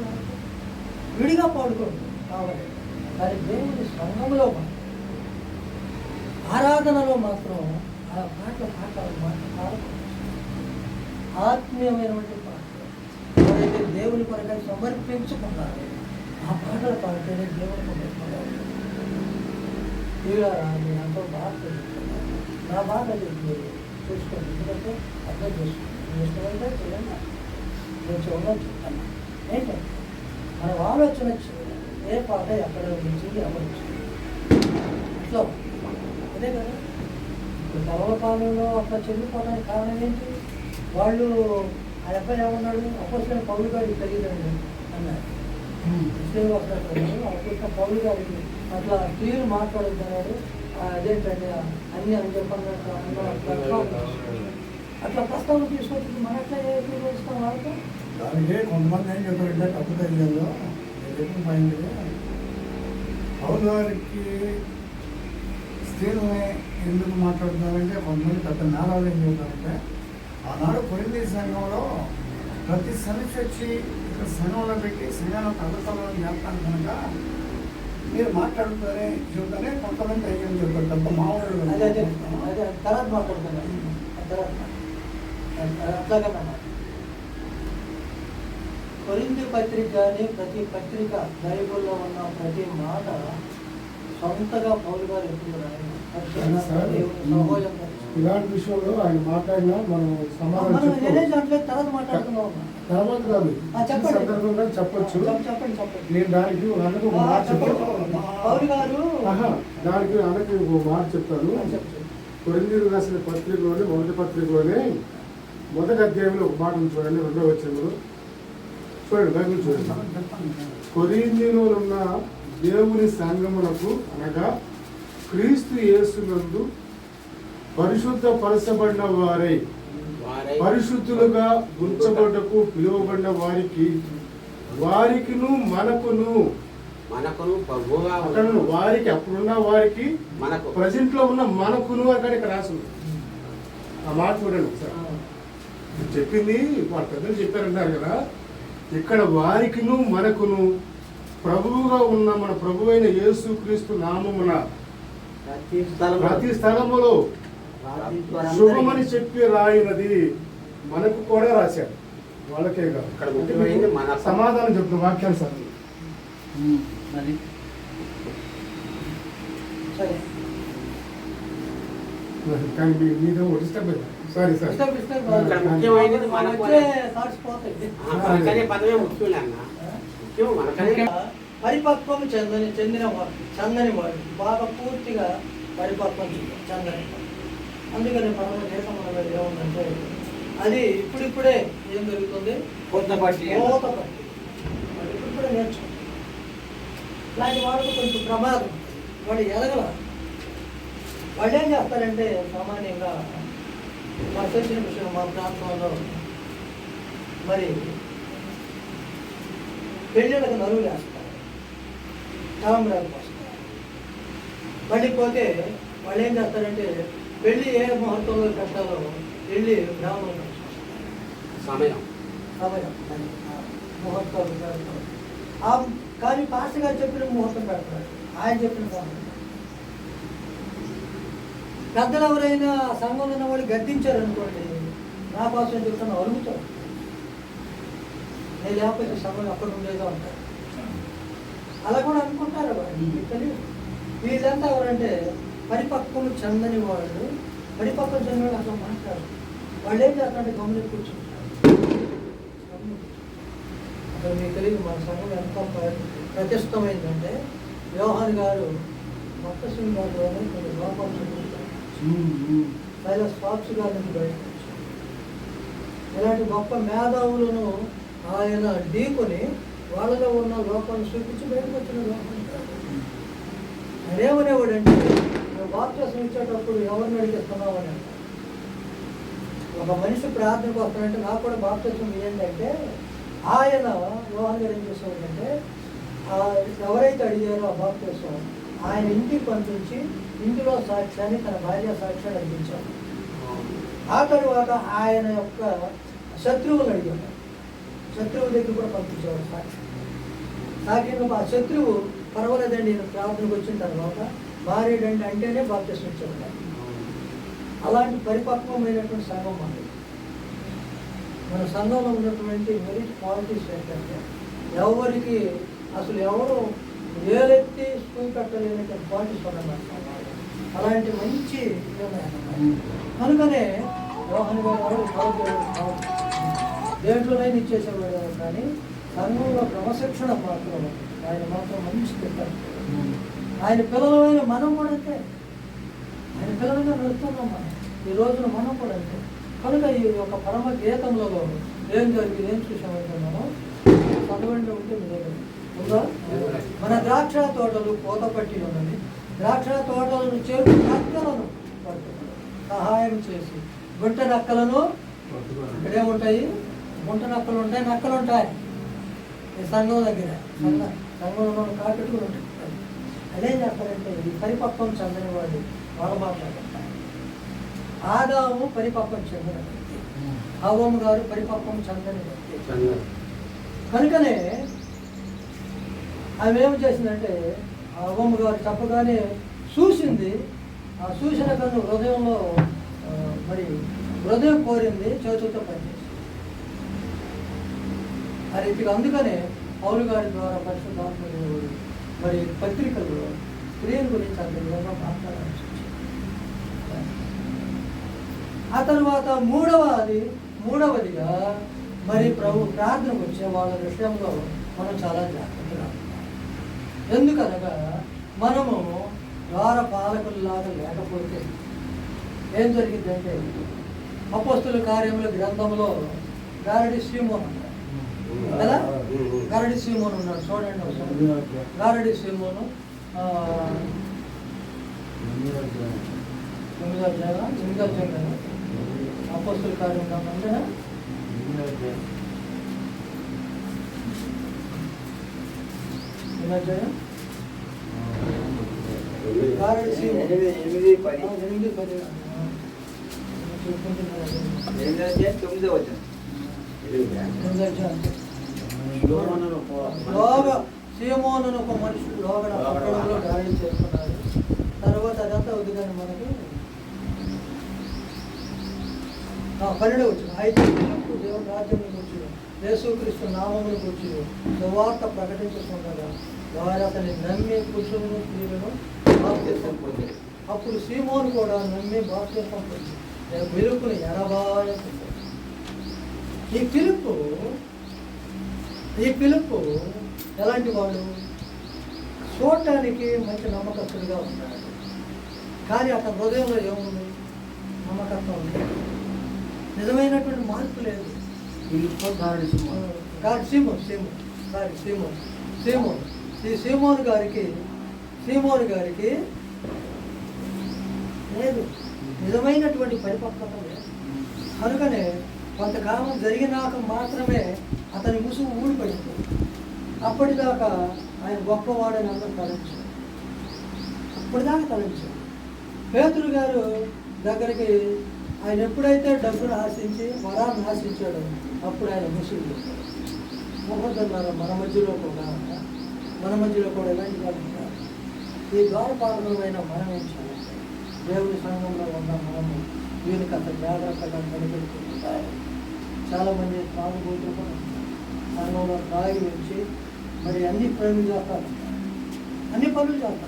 విడిగా పాడుకోండి కావాలి. కానీ దేవుడి సంఘంలో ఆరాధనలో మాత్రం ఆ పాటలు పాడుకోవచ్చు. ఆత్మీయమైనటువంటి పాటలు ఎవరైతే దేవుని కొరకై సమర్పించుకున్నారో ఆ పాటలు పాడితేనే దేవుని కొరకు ఇలా నేను ఎంతో బాధ నా బాధ చూసుకోండి, ఎందుకంటే అర్థం చేసుకోండి. ఇష్టమైతే చేయండి. నేను చూడవచ్చు చెప్తాను ఏంటంటే మన ఆలోచన ఏ పాట ఎక్కడ నుంచి అవ్వచ్చు అట్లా అదే కదా. ఇప్పుడు తలపాలలో అట్లా చెల్లిపోవడానికి కారణం ఏంటి? వాళ్ళు ఆ అబ్బాయి ఏమన్నాడు? అపోజిషన్ పౌరు గారికి తెలియదండి అన్నారు. అపోజిషన్ పౌరు గారికి అట్లా క్లియర్ మాట్లాడుతున్నాడు. అదేంటండి అన్నీ అని చెప్పినట్టు అట్లా ప్రస్తావన తీసుకొచ్చి మన అట్లా తీసుకొస్తాం వాళ్ళతో. దానికి కొంతమంది ఏం చెప్పారంటే తప్పు తెలియదు మైండ్ పౌరు గారికి స్త్రీలని ఎందుకు మాట్లాడుతున్నారంటే కొంతమంది పెద్ద నేరాలు ఏం చెబుతారంటే ఆనాడు కొరింథీ సంఘంలో ప్రతి సమస్య వచ్చి ఇక్కడ సంఘంలో పెట్టి సంఘంలో తగ్గతలను జ్ఞాపకాలు కనుక మీరు మాట్లాడుతారే చెబుతానే కొంతమంది అయ్యని చెప్తారు పెద్ద మామూలు అదే అదే అదే తర్వాత మాట్లాడుతున్నాను అట్లాగన్నమాట. కొరింథీ పత్రిక కానీ ప్రతి పత్రిక బైబిల్లో ఉన్న ప్రతి మాట సొంతగా పౌలు గారు ఎప్పుడు రాయరు. ఇలాంటి విషయంలో ఆయన మాట్లాడినా మనం తర్వాత మాట్లాడుతున్నాం. తర్వాత కాదు సందర్భంగా చెప్పొచ్చు. నేను దానికి అన్నకు ఒక మాట చెప్తాను. పౌలు గారు దానికి అన్నకి ఒక మాట చెప్తాను. కొరింథీయులకు రాసిన పత్రికలోనే మొదటి పత్రికలోనే మొదటి అధ్యాయంలో ఒక మాట చూడండి. 2వ వచనంలో చూడండి, బైబిల్ చూడండి. కొరింథీలో ఉన్న దేవుని సంఘమునకు అనగా క్రీస్తు యేసునందు పరిశుద్ధ పరచబడిన వారై పరిశుద్ధులుగా గుర్చబడ్డకు పిలువబడిన వారికిను మనకును వారికి అప్పుడున్న వారికి ప్రజెంట్ లో ఉన్న మనకును అక్కడ ఇక్కడ రాసింది. ఆ మాట చూడండి ఒకసారి. చెప్పింది వాళ్ళ పెద్దలు చెప్పారన్నారు కదా. ఇక్కడ వారికిను మనకును ప్రభువుగా ఉన్న మన ప్రభు అయిన యేసు క్రీస్తు నామమున ప్రతి స్థలములో శుభమని చెప్పి రాయినది మనకు కూడా రాశాడు. వాళ్ళకే కాదు. సమాధానం చెప్తున్న వాక్యాలు సార్. కానీ మీదేమో డిస్టర్బ్ అయింది. Sorry sir. పరిపక్వం చెందని వాడు బాగా పూర్తిగా పరిపక్వం చెందని. అందుకని పరమ దేశంలో ఏముందంటే అది ఇప్పుడిప్పుడే ఏం జరుగుతుంది? కొత్త పట్టి ఇప్పుడిప్పుడే నేర్చుకుంటాం. ఇలాంటి వాడికి కొంచెం ప్రమాదం. వాడు ఎదగల. వాళ్ళు ఏం చేస్తారంటే సామాన్యంగా మాకు తెలిసిన విషయం, మా ప్రాంతంలో మరి పెళ్ళిళ్ళకు నరువులు వేస్తారు, తలంబ్రాలు పోస్తారు. మళ్ళీ పోతే వాళ్ళు ఏం చేస్తారంటే పెళ్ళి ఏ ముహూర్తంలో పెట్టాలో వెళ్ళి బ్రాహ్మణులు సమయం ముహూర్తాలు పెడతారు. కానీ పాస్టర్ గారు చెప్పిన ముహూర్తం పెడతారు, ఆయన చెప్పిన సమయం. పెద్దలు ఎవరైనా సంఘంలో ఉన్న వాళ్ళు గద్దించారనుకోండి, నా కోసం చెప్తున్నా అడుగుతారు. నేను లేకపోతే సమయం అక్కడ ఉండేదో అంటారు. అలా కూడా అనుకుంటారు వాళ్ళు. వీళ్ళంతా ఎవరంటే పరిపక్వం చెందని వాళ్ళు. పరిపక్వం చెందిన వాళ్ళు అసలు మాట్లాడరు. వాళ్ళు ఏం చేస్తారంటే గమనించి కూర్చుంటారు. అసలు మీకు తెలియదు మన సంఘం ఎంత ప్రతిష్టమైందంటే యోహాన్ గారు మొత్తం గారిలోనే కొన్ని లోపాలు చూపించారు. సైలస్ ఫాక్స్ గారి నుంచి బయటకు వచ్చారు. ఇలాంటి గొప్ప మేధావులను ఆయన ఢీకొని వాళ్ళలో ఉన్న లోపాలను చూపించి బయటకు వచ్చిన లోపం. అదేమనేవాడు అంటే నువ్వు బాప్తిసం ఇచ్చేటప్పుడు ఎవరిని అడిగిస్తున్నావు అని. ఒక మనిషి ప్రార్థనకు వస్తానంటే నాకు కూడా బాప్తిసం ఏంటంటే ఆయన యోహాన్ గారు ఏం చేసేవాడంటే ఎవరైతే అడిగారో ఆ బాప్తిసం ఆయన ఇంటికి పంపించి ఇంటిలో సాక్ష్యాన్ని తన భార్య సాక్ష్యాన్ని అడిగించాడు. ఆ తరువాత ఆయన యొక్క శత్రువులు అడిగాడు. శత్రువు దగ్గర కూడా పంపించేవాడు సాక్ష్యం. ఆ శత్రువు పర్వాలేదండి నేను ప్రార్థనకు వచ్చిన తర్వాత భార్యడండి అంటేనే బాప్తిసం ఇచ్చాడు. అలాంటి పరిపక్వమైనటువంటి సంఘం మాది. మన సంఘంలో ఉన్నటువంటి మెరిట్ క్వాలిటీస్ ఏంటంటే ఎవరికి అసలు ఎవరు ఏలెత్తి చూపెట్టలేనటువంటి క్వాలిటీస్ ఉన్నాయి. అలాంటి మంచి కనుకనే యోహాను గారు దేంట్లోనైనా ఇచ్చేసేవాడు కానీ సంఘంలో క్రమశిక్షణ మాత్రం ఆయన మాత్రం మంచి పెట్టారు. ఆయన పిల్లలమైన మనం కూడా అంతే, ఆయన పిల్లలుగా నడుస్తున్నాం మనం ఈ రోజున మనం కూడా అంతే. కనుక ఈ యొక్క పరమ గీతంలో ఏం జరిగింది ఏం చూసామంటే మనం చదవండి ఉంటే మీ దగ్గర ఉందా? మన ద్రాక్ష తోటలు పూత పట్టి ఉన్నది, ద్రాక్ష తోటలను చేరు నక్కలను సహాయం చేసి గుంట నక్కలను ఇక్కడేముంటాయి, గుంట నక్కలు ఉంటాయి, నక్కలు ఉంటాయి ఈ సంఘం దగ్గర. సంఘంలో కాపెట్టుకుని ఉంటాయి. అదేం చేస్తారంటే ఈ పరిపక్వం చెందని వాడు వాళ్ళ మాట్లాడతారు. ఆదాము పరిపక్వం చెందిన వ్యక్తి, హవ్వమ్మ గారు పరిపక్వం చెందని వ్యక్తి. కనుకనే ఆమె ఏం చేసిందంటే హవ్వమ్మ గారు చెప్పగానే చూసింది, ఆ చూసిన కన్ను హృదయంలో మరి హృదయం కోరింది, చేతులతో పనిచేసింది. ఆ రీతిగా అందుకనే పౌలు గారి ద్వారా పరిశుద్ధాత్మ దేవుడు మరి పత్రికలు స్త్రీల గురించి అంత విధంగా మాట్లాడాల్సి వచ్చింది. ఆ తర్వాత మూడవదిగా మరి ప్రభు ప్రార్థనకు వచ్చే వాళ్ళ విషయంలో మనం చాలా జాగ్రత్తగా ఉండాలి. ఎందుకనగా మనము ద్వార పాలకుల్లాగా లేకపోతే ఏం జరిగిందంటే అపోస్తుల కార్యముల గ్రంథంలో గారడి సీమోన్ ఉన్నాడు కదా, గారడి సీమోన్ ఉన్నాడు. చూడండి ఒకసారి గారడి సీమోను 9వ అధ్యాయం అపోస్తుల కార్యం అంతేనా? గారడి సీమోన్ 8:10 సీమోను ఒక మనుషుడు లోగడ పట్టణంలో గారడి చేస్తున్నాడు. తర్వాత అదంతా వద్దు కానీ మనకి 12వ వచనం. అయితే దేవుని రాజ్యం వచ్చి యేసుక్రీస్తు నామములకు వచ్చి సువార్త ప్రకటించుకుండగా వారు అతన్ని నమ్మి పురుషులను స్త్రీలను బాప్తిసం పొందారు. అప్పుడు సీమోను కూడా నమ్మి బాప్తిసం పొంది పిలుపుని ఎనబాయ. ఈ పిలుపు ఎలాంటి వాడు? చూడటానికి మంచి నమ్మకస్తుడిగా ఉన్నాడు, కానీ అతని హృదయంలో ఏముంది? నమ్మకత్వం ఉంది, నిజమైనటువంటి మార్పు లేదు. సీమోను గారికి లేదు, నిజమైనటువంటి పరిపక్వత లేదు. కనుకనే కొంతకాలం జరిగినాక మాత్రమే అతని ముసుగు ఊడిపడింది. అప్పటిదాకా ఆయన గొప్పవాడని అందరూ తలంచారు. అప్పటిదాకా తలంచారు. పేతురు గారు దగ్గరికి ఆయన ఎప్పుడైతే డబ్బును ఆశించి వరాన్ని ఆశించాడో అప్పుడు ఆయన ముసుగు మొహద్దన్నారు. మన మధ్యలో కూడా ఎలాంటి వాళ్ళు ఉంటారు. ఈ ద్వారపాలకులమైన మనం ఏం చేయాలి? దేవుడి సంఘంలో ఉన్న మనము వీరికి అంత జాగ్రత్తగా కనిపెడుతుంటారు. చాలామంది త్రాగుబోతులు కూడా సంఘంలో త్రాగి వచ్చి మరి అన్ని పనులు చేస్తూ ఉంటారు. అన్ని పనులు చేస్తూ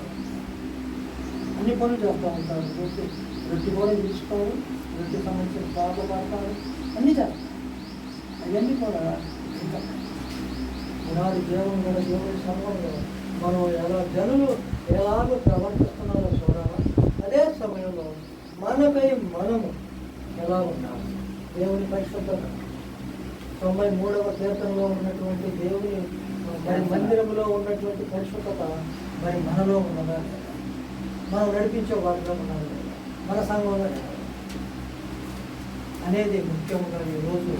ఉంటారు. రొట్టి కూడా తీసుకోరు, రొట్టి సంబంధించిన పాటలు పాడతారు, అన్నీ చేస్తారు. అవన్నీ కూడా ఇంకా ఈనాడు దేవుని కూడా దేవుడి సంఘంలో మనం జనులు ఎలాగో ప్రవర్తిస్తున్నారో చూడాలా. అదే సమయంలో మనపై మనము ఎలా ఉన్నాము? దేవుని పరిశుద్ధత 93వ కీర్తనలో ఉన్నటువంటి దేవుని మరి మందిరంలో ఉన్నటువంటి పరిశుద్ధత మరి మనలో ఉన్నదా? మనం నడిపించే వాటిలో ఉన్నదా? మన సంఘంలో అనేది ముఖ్యంగా ఈరోజు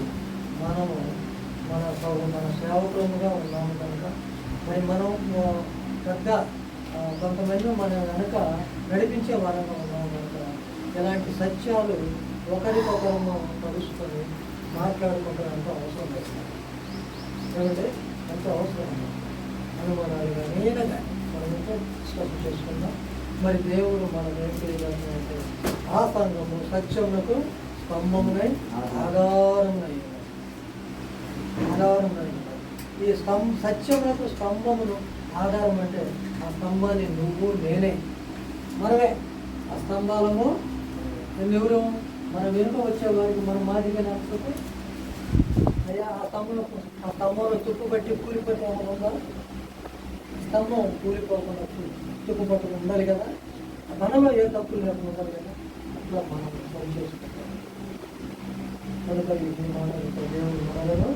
మనము మన సేవకులుగా ఉన్నాము కనుక మరి మనం పెద్ద కొంతమంది మన వెనక నడిపించే వారంగా ఉన్నాము కనుక ఇలాంటి సత్యాలు ఒకరికొకరు కలుసుకొని మాట్లాడుకుంటారు ఎంతో అవసరం లేదు. ఏమంటే ఎంతో అవసరం అనుమానాలు కానీ ఏదైనా మనం ఎంతో డిస్కస్ చేసుకుందాం. మరి దేవుడు మనం ఏం చేయగలుగుతామంటే ఆ సంఘము సత్యమునకు స్తంభమునై ఆధారమునై ఈ సత్యమునకు స్తంభమును ఆధారం అంటే ఆ స్తంభాన్ని నువ్వు నేనే మనమే. ఆ స్తంభాలము ఎవరు? మన వెనుక వచ్చే వారికి మన మాదిరిగా నచ్చకపోతే అయ్యా ఆ స్తంభంలో తుప్పుబట్టి కూలిపోతే ఏమైనా ఉందా? స్తంభం కూలిపోకుండా తుప్పుపట్టుకుని ఉండాలి కదా. మనలో ఏ తప్పులు లేకుండా ఉండాలి కదా. అట్లా మనం పని చేసుకుంటాం. కనుక ఈ దేవుడు మనలను